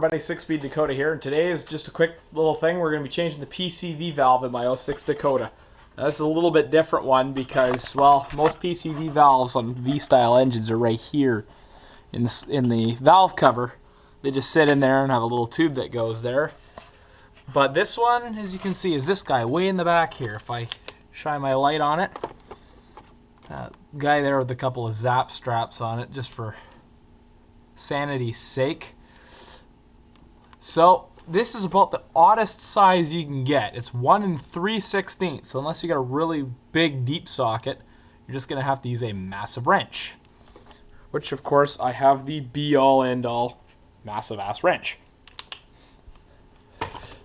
everybody, 6-speed Dakota here, and today is just a quick little thing. We're going to be changing the PCV valve in my 06 Dakota. Now, this is a little bit different one because, well, most PCV valves on V-style engines are right here in the valve cover. They just sit in there and have a little tube that goes there. But this one, as you can see, is this guy way in the back here. If I shine my light on it, guy there with a couple of zap straps on it, just for sanity's sake. So this is about the oddest size you can get. It's 1 3/16. So unless you got a really big deep socket, you're just gonna have to use a massive wrench. Which of course I have the be all end all massive ass wrench.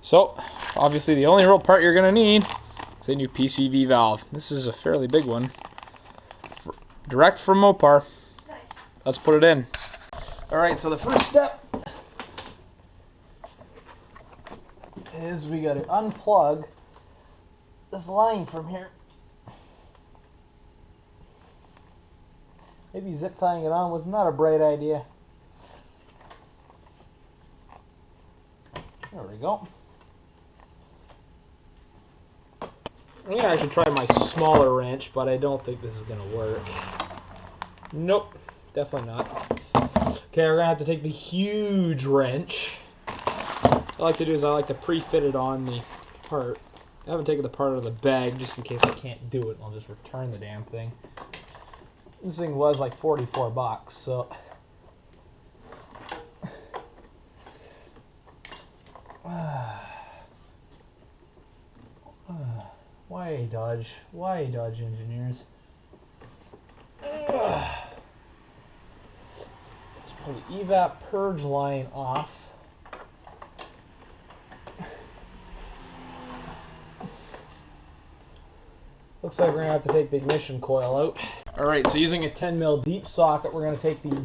So obviously the only real part you're gonna need is a new PCV valve. This is a fairly big one. Direct from Mopar. Nice. Let's put it in. Alright, so the first step is we got to unplug this line from here. Maybe zip tying it on was not a bright idea. There we go. I'm going to actually try my smaller wrench, but I don't think this is going to work. Nope, definitely not. Okay, we're going to have to take the huge wrench. What I like to do is I like to pre-fit it on the part. I haven't taken the part out of the bag just in case I can't do it. I'll just return the damn thing. This thing was like 44 bucks, so... Why Dodge? Why Dodge engineers? Let's pull the EVAP Purge line off. Looks like we're going to have to take the ignition coil out. Alright, so using a 10mm deep socket, we're going to take the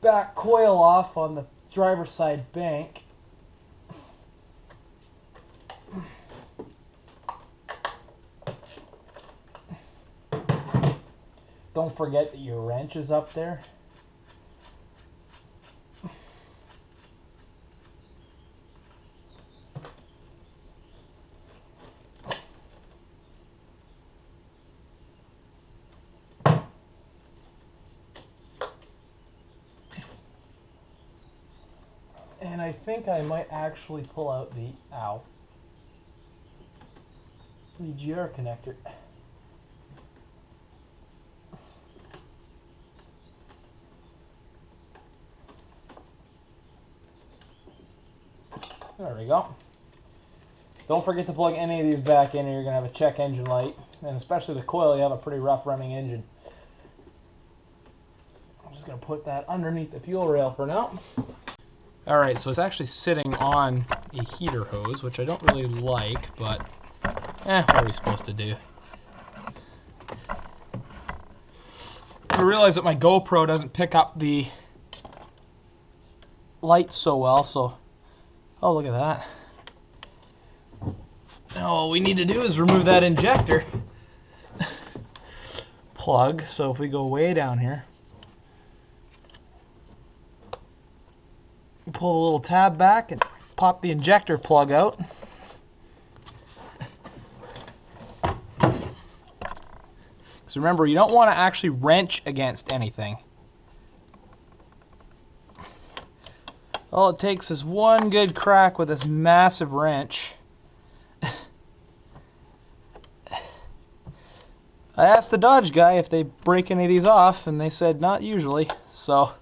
back coil off on the driver's side bank. Don't forget that your wrench is up there. And I think I might actually pull out the EGR connector. There we go. Don't forget to plug any of these back in or you're going to have a check engine light. And especially the coil, you have a pretty rough running engine. I'm just going to put that underneath the fuel rail for now. Alright, so it's actually sitting on a heater hose, which I don't really like, but what are we supposed to do? I realize that my GoPro doesn't pick up the lights so well, so... Oh, look at that. Now all we need to do is remove that injector plug. So if we go way down here, pull the little tab back and pop the injector plug out. So remember, you don't want to actually wrench against anything. All it takes is one good crack with this massive wrench. I asked the Dodge guy if they break any of these off, and they said not usually. So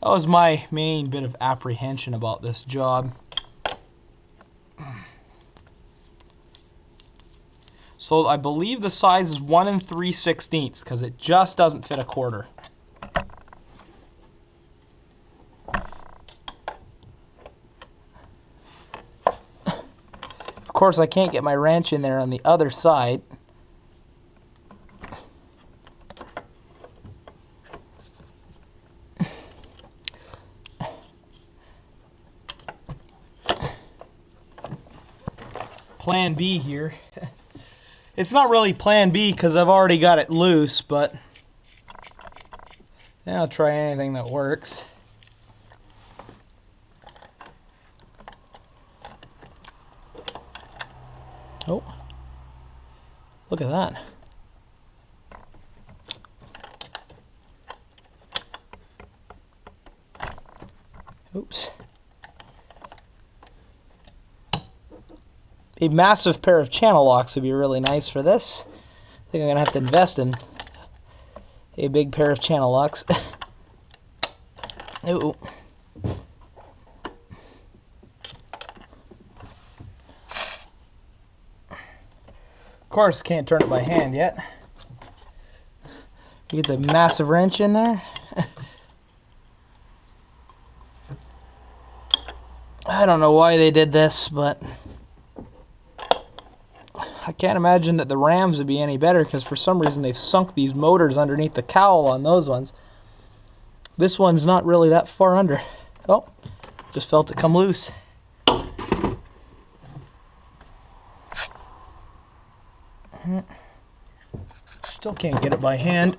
that was my main bit of apprehension about this job. So I believe the size is 1 3/16 because it just doesn't fit a quarter. Of course, I can't get my wrench in there on the other side. Plan B here. It's not really plan B because I've already got it loose, but yeah, I'll try anything that works. Oh, look at that. Oops. A massive pair of channel locks would be really nice for this. I think I'm going to have to invest in a big pair of channel locks. Ooh. Of course, can't turn it by hand yet. You get the massive wrench in there. I don't know why they did this, but I can't imagine that the Rams would be any better, because for some reason they've sunk these motors underneath the cowl on those ones. This one's not really that far under. Oh, just felt it come loose. Still can't get it by hand.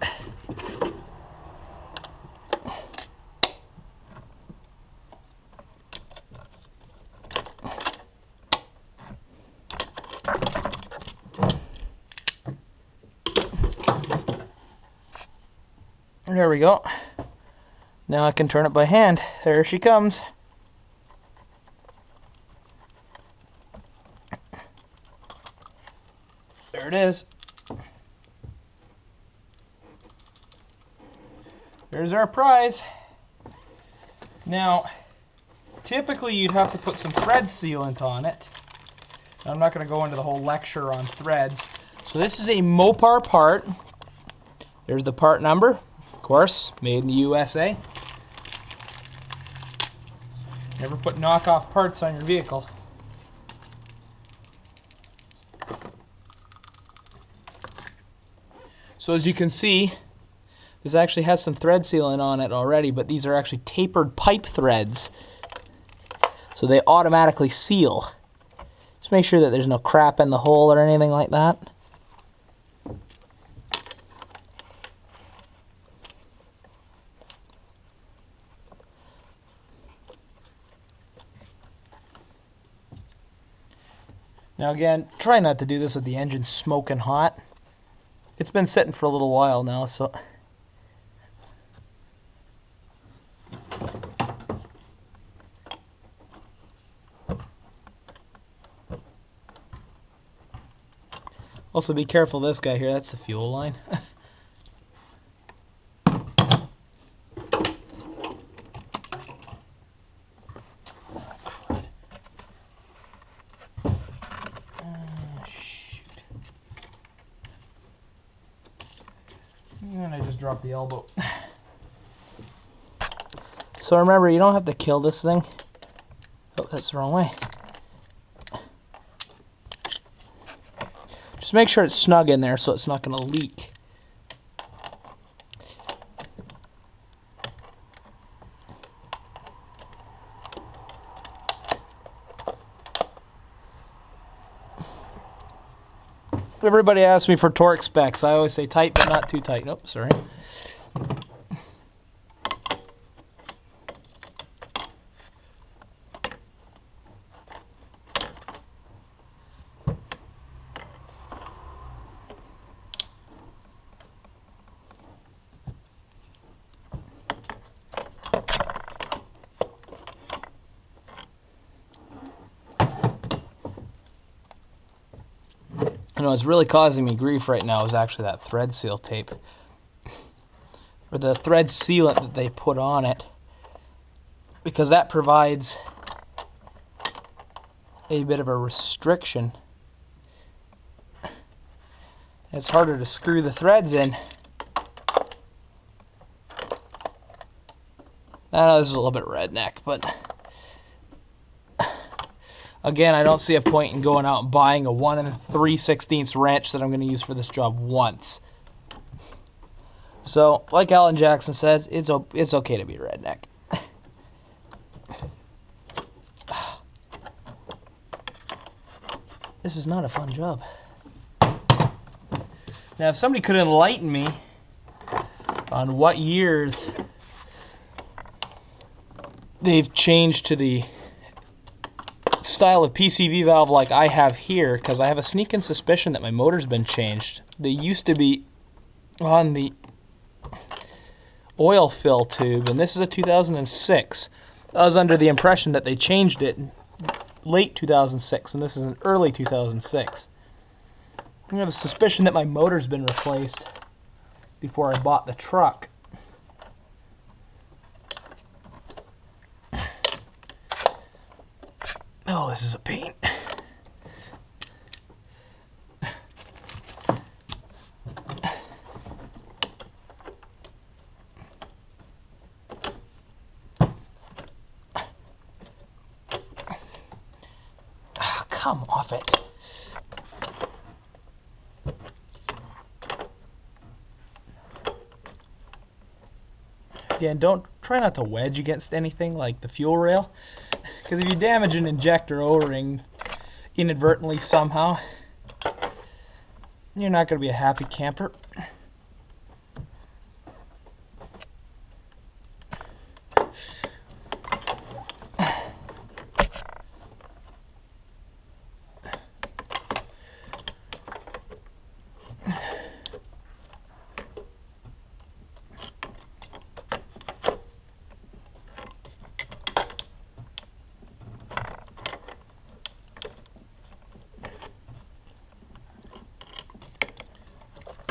There we go. Now I can turn it by hand. There she comes. There it is. There's our prize. Now, typically you'd have to put some thread sealant on it. I'm not going to go into the whole lecture on threads. So this is a Mopar part. There's the part number. Of course, made in the USA. Never put knockoff parts on your vehicle. So as you can see, this actually has some thread sealant on it already, but these are actually tapered pipe threads. So they automatically seal. Just make sure that there's no crap in the hole or anything like that. Now again, try not to do this with the engine smoking hot. It's been sitting for a little while now, so... Also be careful of this guy here, that's the fuel line. And I just dropped the elbow. So remember, you don't have to kill this thing. Oh, that's the wrong way. Just make sure it's snug in there so it's not going to leak. Everybody asks me for torque specs. I always say tight, but not too tight. Nope, sorry. You know, what's really causing me grief right now is actually that thread seal tape. Or the thread sealant that they put on it. Because that provides a bit of a restriction. It's harder to screw the threads in. I know this is a little bit redneck, but... Again, I don't see a point in going out and buying a 1 3/16 wrench that I'm going to use for this job once. So, like Alan Jackson says, it's okay to be a redneck. This is not a fun job. Now, if somebody could enlighten me on what years they've changed to the style of PCV valve like I have here, because I have a sneaking suspicion that my motor's been changed. They used to be on the oil fill tube, and this is a 2006. I was under the impression that they changed it in late 2006, and this is an early 2006. I have a suspicion that my motor's been replaced before I bought the truck. Oh, this is a pain. Oh, come off it. Again, try not to wedge against anything like the fuel rail, because if you damage an injector O-ring inadvertently somehow, you're not going to be a happy camper.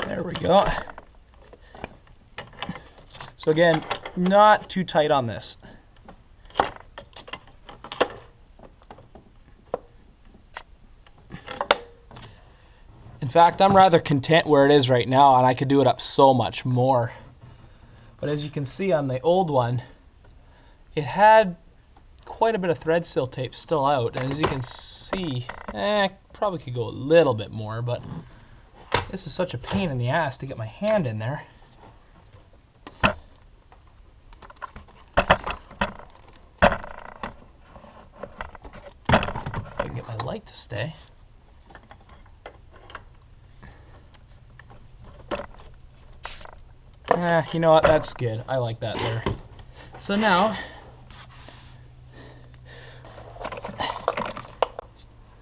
There we go. So again, not too tight on this. In fact, I'm rather content where it is right now, and I could do it up so much more. But as you can see on the old one, it had quite a bit of thread seal tape still out, and as you can see, probably could go a little bit more, but this is such a pain in the ass to get my hand in there. If I can get my light to stay. You know what? That's good. I like that there. So now,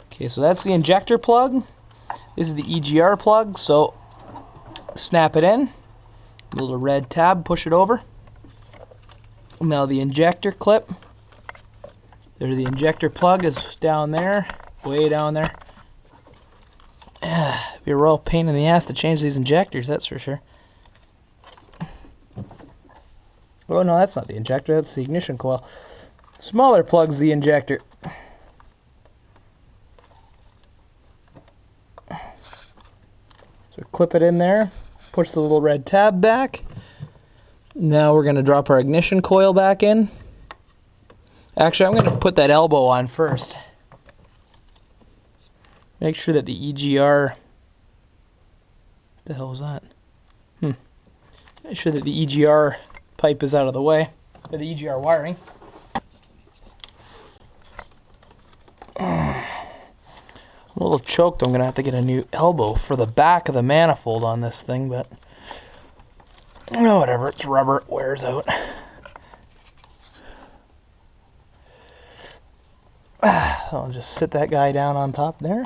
okay, so that's the injector plug. This is the EGR plug, so snap it in, little red tab, push it over. Now the injector clip, there's the injector plug is down there, way down there. It'd be a real pain in the ass to change these injectors, that's for sure. Oh no, that's not the injector, that's the ignition coil. Smaller plug's the injector. So clip it in there, push the little red tab back. Now we're going to drop our ignition coil back in. Actually, I'm going to put that elbow on first. Make sure that the EGR... What the hell was that? Make sure that the EGR pipe is out of the way, or the EGR wiring. I'm a little choked. I'm going to have to get a new elbow for the back of the manifold on this thing, but oh, whatever. It's rubber. It wears out. I'll just sit that guy down on top there.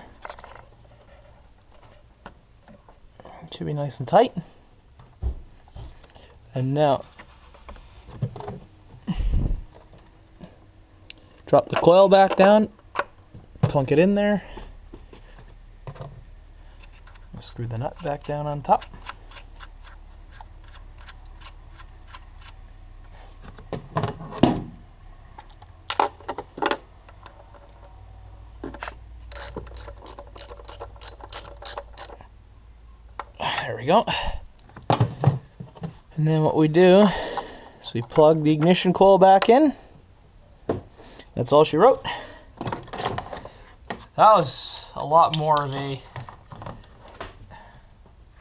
It should be nice and tight. And now, drop the coil back down, plunk it in there. Screw the nut back down on top. There we go. And then what we do is we plug the ignition coil back in. That's all she wrote. That was a lot more of a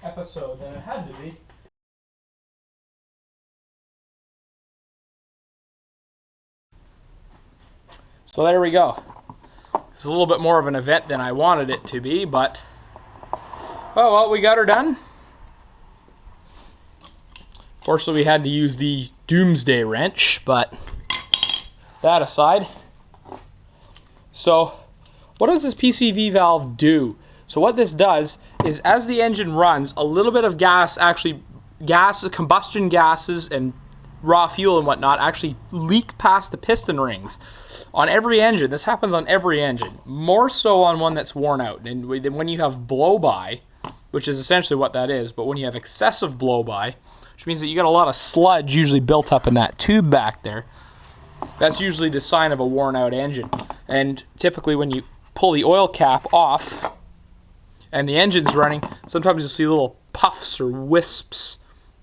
episode than it had to be. So there we go. It's a little bit more of an event than I wanted it to be, but oh well, we got her done. Fortunately, we had to use the doomsday wrench, but that aside. So what does this PCV valve do? So what this does is, as the engine runs, a little bit of gas, combustion gases and raw fuel and whatnot actually leak past the piston rings. On every engine, this happens on every engine, more so on one that's worn out. And when you have blow-by, which is essentially what that is, but when you have excessive blow-by, which means that you got a lot of sludge usually built up in that tube back there, that's usually the sign of a worn out engine. And typically when you pull the oil cap off and the engine's running, sometimes you'll see little puffs or wisps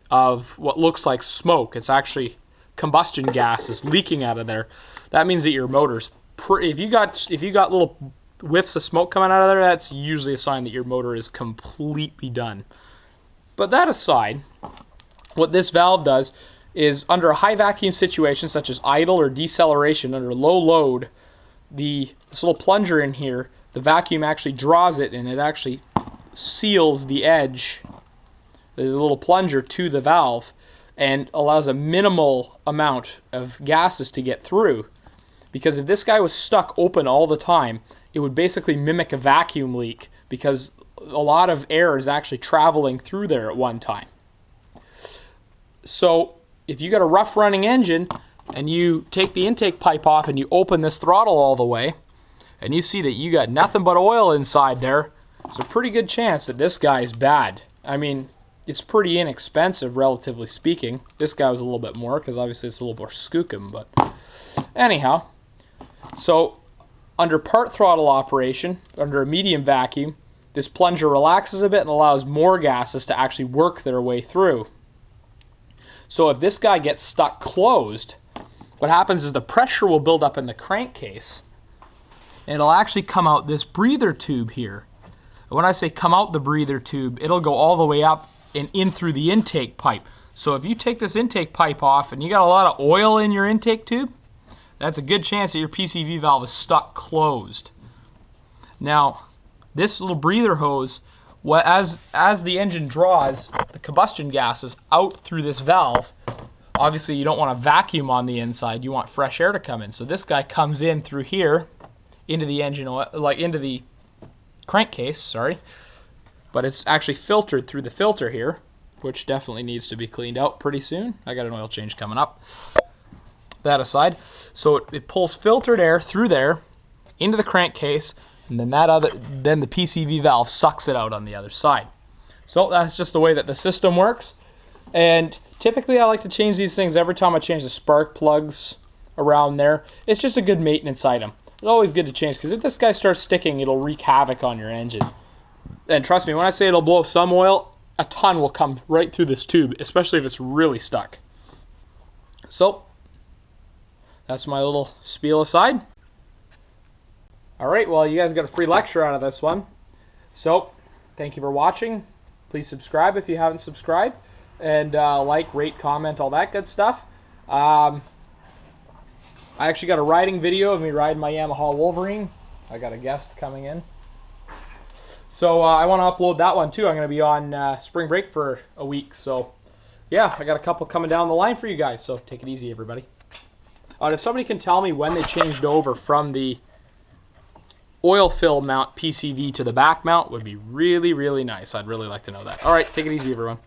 of what looks like smoke. It's actually combustion gases leaking out of there. That means that your motor's if you got little whiffs of smoke coming out of there, that's usually a sign that your motor is completely done. But that aside, what this valve does is, under a high vacuum situation such as idle or deceleration under low load, this little plunger in here, the vacuum actually draws it and it actually seals the edge, the little plunger, to the valve, and allows a minimal amount of gases to get through. Because if this guy was stuck open all the time, it would basically mimic a vacuum leak, because a lot of air is actually traveling through there at one time. So if you got a rough running engine and you take the intake pipe off and you open this throttle all the way and you see that you got nothing but oil inside there, there's a pretty good chance that this guy is bad. I mean, it's pretty inexpensive, relatively speaking. This guy was a little bit more because obviously it's a little more skookum, but anyhow. So under part throttle operation, under a medium vacuum, this plunger relaxes a bit and allows more gases to actually work their way through. So if this guy gets stuck closed, what happens is the pressure will build up in the crankcase, and it'll actually come out this breather tube here. And when I say come out the breather tube, it'll go all the way up and in through the intake pipe. So if you take this intake pipe off and you got a lot of oil in your intake tube, that's a good chance that your PCV valve is stuck closed. Now, this little breather hose, as the engine draws the combustion gases out through this valve, obviously you don't want a vacuum on the inside, you want fresh air to come in. So this guy comes in through here into the engine oil, like into the crankcase, sorry, but it's actually filtered through the filter here, which definitely needs to be cleaned out pretty soon. I got an oil change coming up. That aside, so it pulls filtered air through there into the crankcase, and then the PCV valve sucks it out on the other side. So that's just the way that the system works. And typically I like to change these things every time I change the spark plugs around there. It's just a good maintenance item. It's always good to change, because if this guy starts sticking, it'll wreak havoc on your engine. And trust me, when I say it'll blow some oil, a ton will come right through this tube, especially if it's really stuck. So that's my little spiel aside. Alright, well, you guys got a free lecture out of this one. So, thank you for watching. Please subscribe if you haven't subscribed. And like, rate, comment, all that good stuff. I actually got a riding video of me riding my Yamaha Wolverine. I got a guest coming in. So I want to upload that one too. I'm going to be on spring break for a week. So yeah, I got a couple coming down the line for you guys. So take it easy, everybody. If somebody can tell me when they changed over from the oil fill mount PCV to the back mount, would be really, really nice. I'd really like to know that. All right, take it easy, everyone.